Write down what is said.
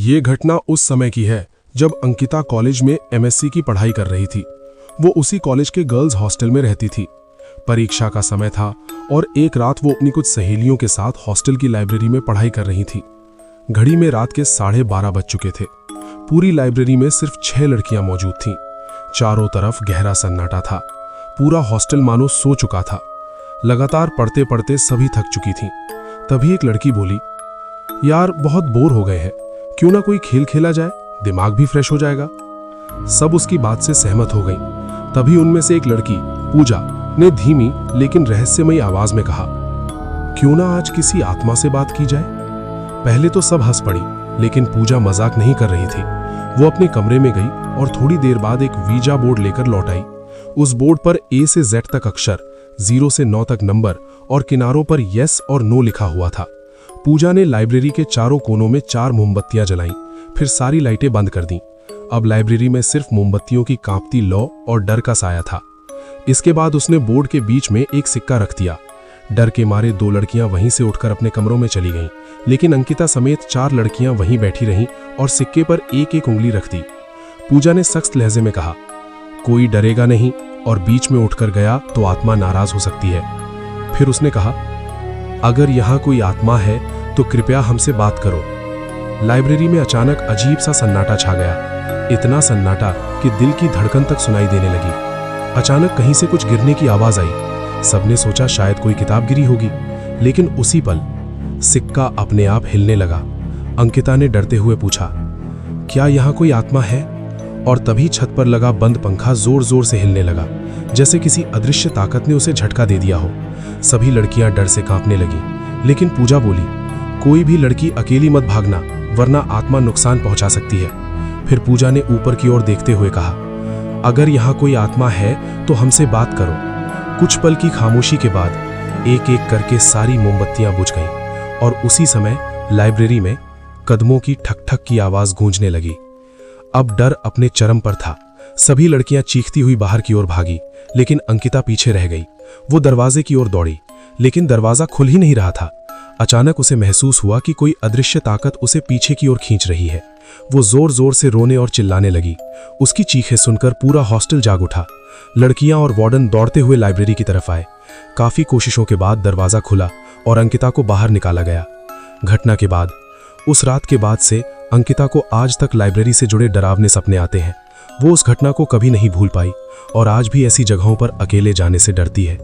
ये घटना उस समय की है जब अंकिता कॉलेज में एमएससी की पढ़ाई कर रही थी। वो उसी कॉलेज के गर्ल्स हॉस्टल में रहती थी। परीक्षा का समय था और एक रात वो अपनी कुछ सहेलियों के साथ हॉस्टल की लाइब्रेरी में पढ़ाई कर रही थी। घड़ी में रात के 12:30 बज चुके थे। पूरी लाइब्रेरी में सिर्फ 6 लड़कियां मौजूद थीं। चारों तरफ गहरा सन्नाटा था। पूरा हॉस्टल मानो सो चुका था। लगातार पढ़ते पढ़ते सभी थक चुकी थीं। तभी एक लड़की बोली, यार बहुत बोर हो गए हैं, क्यों ना कोई खेल खेला जाए, दिमाग भी फ्रेश हो जाएगा। सब उसकी बात से सहमत हो गईं। तभी उनमें से एक लड़की, पूजा, ने धीमी लेकिन रहस्यमयी आवाज में कहा, क्यों ना आज किसी आत्मा से बात की जाए। पहले तो सब हंस पड़ी, लेकिन पूजा मजाक नहीं कर रही थी। वो अपने कमरे में गई और थोड़ी देर बाद एक वीजा बोर्ड लेकर लौट आई। उस बोर्ड पर A से Z तक अक्षर, 0 से 9 तक नंबर और किनारों पर यस और नो लिखा हुआ था। पूजा ने लाइब्रेरी के चारों कोनों में 4 मोमबत्तियां जलाईं, फिर सारी लाइटें बंद कर दीं। अब लाइब्रेरी में सिर्फ मोमबत्तियों की कांपती लौ और डर का साया था। इसके बाद उसने बोर्ड के बीच में एक सिक्का रख दिया। डर के मारे 2 लड़कियां वहीं से उठकर अपने कमरों में चली गईं, लेकिन अंकिता समेत 4 लड़कियां वहीं बैठी रहीं और सिक्के पर एक-एक उंगली रख दी। पूजा ने सख्त लहजे में कहा, कोई डरेगा नहीं और बीच में उठकर गया तो आत्मा नाराज हो सकती है। फिर उसने कहा, अगर यहाँ कोई आत्मा है तो कृपया हमसे बात करो। लाइब्रेरी में अचानक अजीब सा सन्नाटा छा गया। इतना सन्नाटा कि दिल की धड़कन तक सुनाई देने लगी। अचानक कहीं से कुछ गिरने की आवाज आई। सबने सोचा शायद कोई किताब गिरी होगी, लेकिन उसी पल सिक्का अपने आप हिलने लगा। अंकिता ने डरते हुए पूछा, क्या यहाँ कोई आत्मा है? और तभी छत पर लगा बंद पंखा जोर जोर से हिलने लगा, जैसे किसी अदृश्य ताकत ने उसे झटका दे दिया हो। सभी लड़कियां डर से कांपने लगीं, लेकिन पूजा बोली, कोई भी लड़की अकेली मत भागना, वरना आत्मा नुकसान पहुंचा सकती है। फिर पूजा ने ऊपर की ओर देखते हुए कहा, अगर यहाँ कोई आत्मा है तो हमसे बात करो। कुछ पल की खामोशी के बाद एक एक करके सारी मोमबत्तियां बुझ गईं और उसी समय लाइब्रेरी में कदमों की ठक ठक की आवाज गूंजने लगी। अब डर अपने चरम पर था। सभी लड़कियां चीखती हुई बाहर की ओर भागी, लेकिन अंकिता पीछे रह गई। वो दरवाजे की ओर दौड़ी, लेकिन दरवाजा खुल ही नहीं रहा था। अचानक उसे महसूस हुआ कि कोई अदृश्य ताकत उसे पीछे की ओर खींच रही है। वो जोर जोर से रोने और चिल्लाने लगी। उसकी चीखें सुनकर पूरा हॉस्टल जाग उठा। लड़कियां और वार्डन दौड़ते हुए लाइब्रेरी की तरफ आए। काफी कोशिशों के बाद दरवाजा खुला और अंकिता को बाहर निकाला गया। घटना के बाद, उस रात के बाद से अंकिता को आज तक लाइब्रेरी से जुड़े डरावने सपने आते हैं। वो उस घटना को कभी नहीं भूल पाई और आज भी ऐसी जगहों पर अकेले जाने से डरती है।